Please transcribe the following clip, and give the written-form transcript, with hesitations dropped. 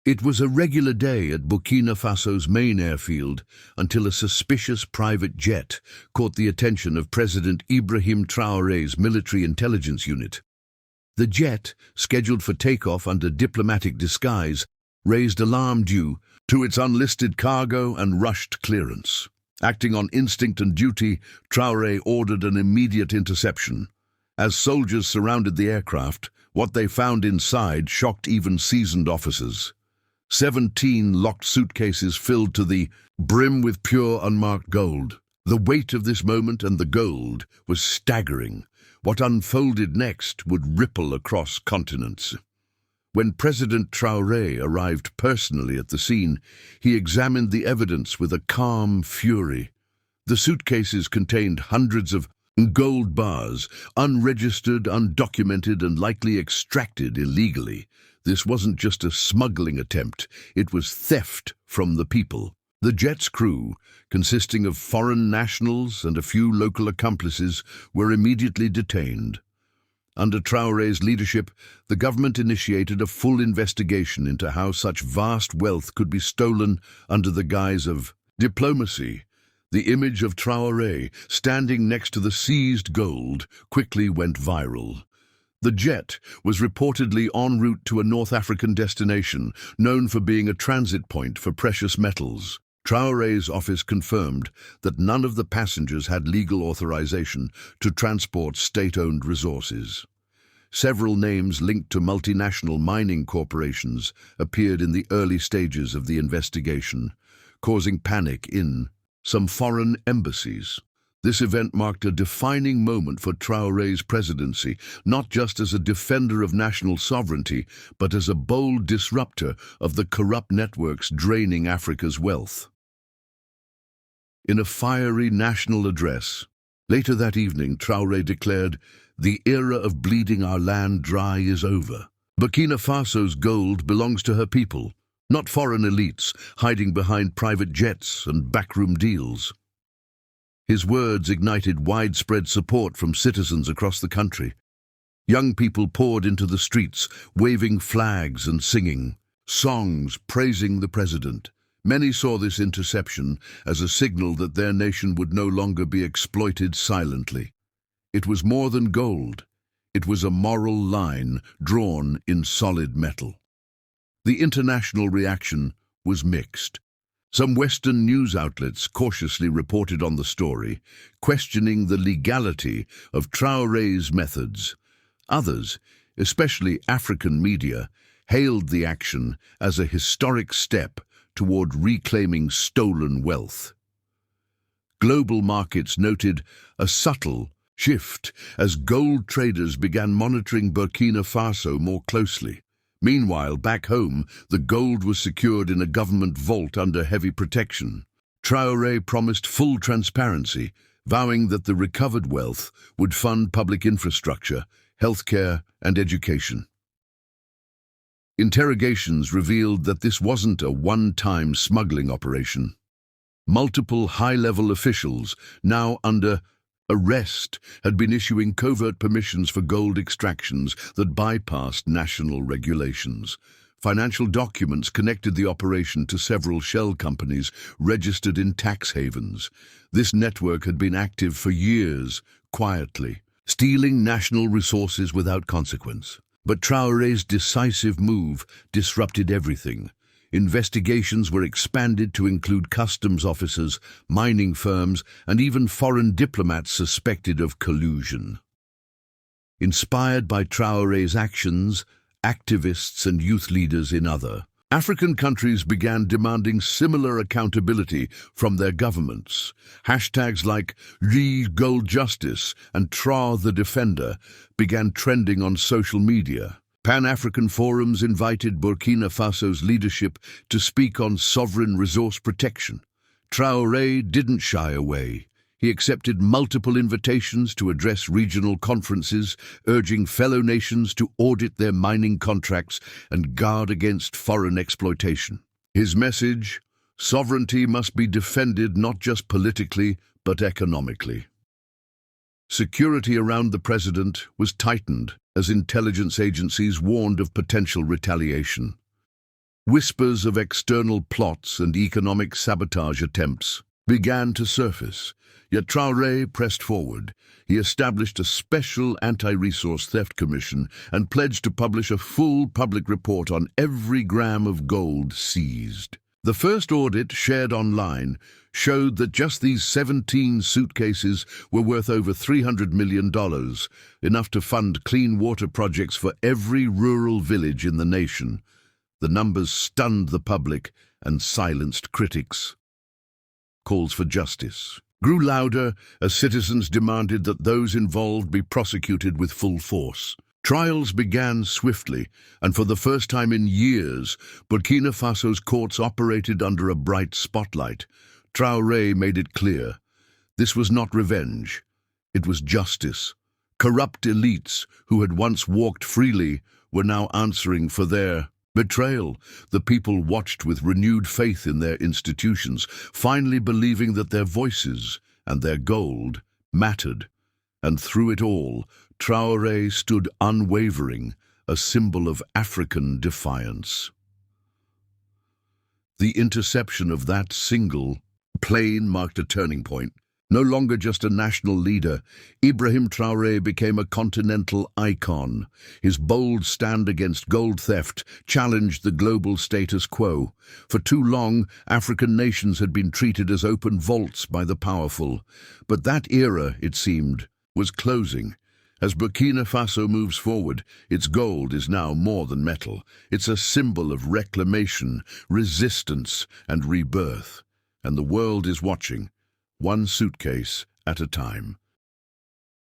It was a regular day at Burkina Faso's main airfield until a suspicious private jet caught the attention of President Ibrahim Traoré's military intelligence unit. The jet, scheduled for takeoff under diplomatic disguise, raised alarm due to its unlisted cargo and rushed clearance. Acting on instinct and duty, Traoré ordered an immediate interception. As soldiers surrounded the aircraft, what they found inside shocked even seasoned officers. 17 locked suitcases filled to the brim with pure unmarked gold. The weight of this moment and the gold was staggering. What unfolded next would ripple across continents. When President Traoré arrived personally at the scene, he examined the evidence with a calm fury. The suitcases contained hundreds of gold bars, unregistered, undocumented, and likely extracted illegally. This wasn't just a smuggling attempt, it was theft from the people. The jet's crew, consisting of foreign nationals and a few local accomplices, were immediately detained. Under Traoré's leadership, the government initiated a full investigation into how such vast wealth could be stolen under the guise of diplomacy. The image of Traoré standing next to the seized gold quickly went viral. The jet was reportedly en route to a North African destination, known for being a transit point for precious metals. Traoré's office confirmed that none of the passengers had legal authorization to transport state-owned resources. Several names linked to multinational mining corporations appeared in the early stages of the investigation, causing panic in some foreign embassies. This event marked a defining moment for Traoré's presidency, not just as a defender of national sovereignty, but as a bold disruptor of the corrupt networks draining Africa's wealth. In a fiery national address, later that evening, Traoré declared, "The era of bleeding our land dry is over. Burkina Faso's gold belongs to her people, not foreign elites hiding behind private jets and backroom deals." His words ignited widespread support from citizens across the country. Young people poured into the streets, waving flags and singing songs praising the president. Many saw this interception as a signal that their nation would no longer be exploited silently. It was more than gold. It was a moral line drawn in solid metal. The international reaction was mixed. Some Western news outlets cautiously reported on the story, questioning the legality of Traoré's methods. Others, especially African media, hailed the action as a historic step toward reclaiming stolen wealth. Global markets noted a subtle shift as gold traders began monitoring Burkina Faso more closely. Meanwhile, back home, the gold was secured in a government vault under heavy protection. Traoré promised full transparency, vowing that the recovered wealth would fund public infrastructure, healthcare, and education. Interrogations revealed that this wasn't a one-time smuggling operation. Multiple high-level officials, now under arrest, had been issuing covert permissions for gold extractions that bypassed national regulations. Financial documents connected the operation to several shell companies registered in tax havens. This network had been active for years, quietly, stealing national resources without consequence. But Traoré's decisive move disrupted everything. Investigations were expanded to include customs officers, mining firms, and even foreign diplomats suspected of collusion. Inspired by Traoré's actions, activists and youth leaders in other African countries began demanding similar accountability from their governments. Hashtags like #ReGoldJustice and Tra the Defender began trending on social media. Pan-African forums invited Burkina Faso's leadership to speak on sovereign resource protection. Traoré didn't shy away. He accepted multiple invitations to address regional conferences, urging fellow nations to audit their mining contracts and guard against foreign exploitation. His message: sovereignty must be defended not just politically, but economically. Security around the president was tightened as intelligence agencies warned of potential retaliation. Whispers of external plots and economic sabotage attempts began to surface, yet Traoré pressed forward. He established a special anti-resource theft commission and pledged to publish a full public report on every gram of gold seized. The first audit, shared online, showed that just these 17 suitcases were worth over $300 million, enough to fund clean water projects for every rural village in the nation. The numbers stunned the public and silenced critics. Calls for justice grew louder as citizens demanded that those involved be prosecuted with full force. Trials began swiftly, and for the first time in years, Burkina Faso's courts operated under a bright spotlight. Traoré made it clear. This was not revenge. It was justice. Corrupt elites who had once walked freely were now answering for their betrayal. The people watched with renewed faith in their institutions, finally believing that their voices and their gold mattered. And through it all, Traoré stood unwavering, a symbol of African defiance. The interception of that single plane marked a turning point. No longer just a national leader, Ibrahim Traoré became a continental icon. His bold stand against gold theft challenged the global status quo. For too long, African nations had been treated as open vaults by the powerful. But that era, it seemed, was closing. As Burkina Faso moves forward, its gold is now more than metal. It's a symbol of reclamation, resistance, and rebirth. And the world is watching, one suitcase at a time.